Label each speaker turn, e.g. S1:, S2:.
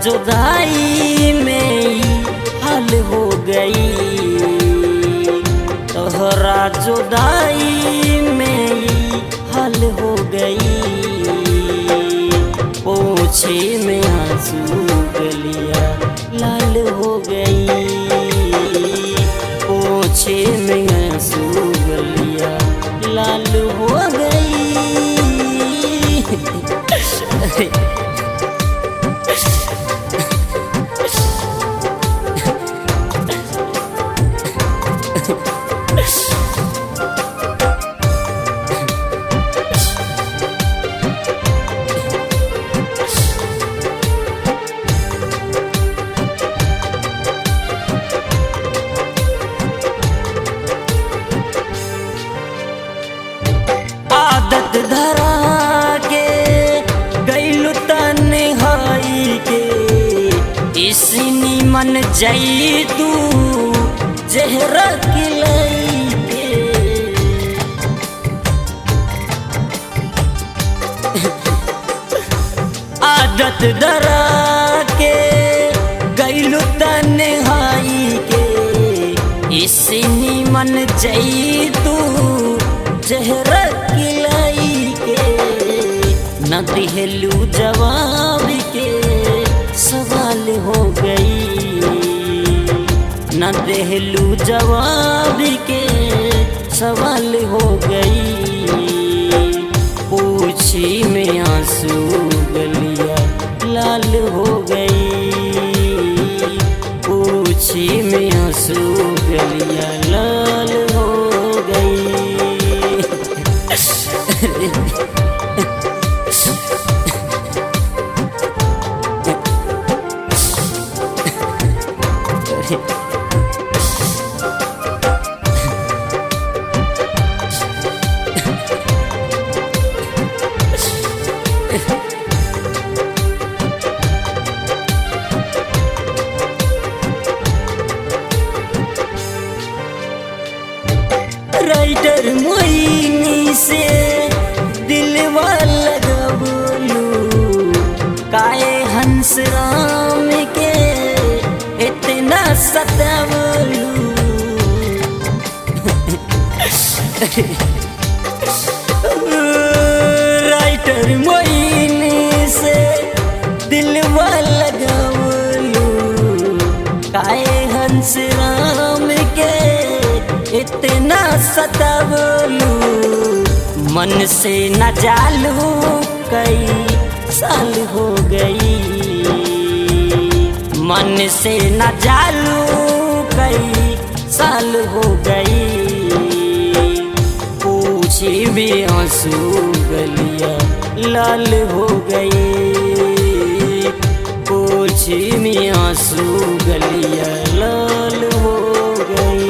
S1: जुदाई में हाल हो गई, तोहरा जुदाई में हाल हो गई। पोछे में आंसू गलिया लाल हो गई, पोछे में आंसू गलिया लाल हो गई। आदत धरा के गैलु तन्हाई के, इसनी मन जई तू जहरा किलाई के। आदत धरा के गैलु तन्हाई के, इसनी मन जई तू जहरा किलाई के। न दिहलू जवाब के सवाल हो गई, न दिहलू जवाब के सवाल हो गई। पूछी में आंसू गलिया लाल हो गई, पूछी में आंसू गलिया लाल हो गई। राइटर मोहिनी से दिलवा लगबलू, काहे हंस राम के इतना सतावलू। राइटर मोहिनी से दिलवा लगबलू, काहे हंस राम के इतना सतावलू। मन से न जालू कई साल हो गई, मन से न जालू कई साल हो गई। पूछे में आंसू गलिया लाल हो गई, पूछे में आंसू गलिया लाल हो गई।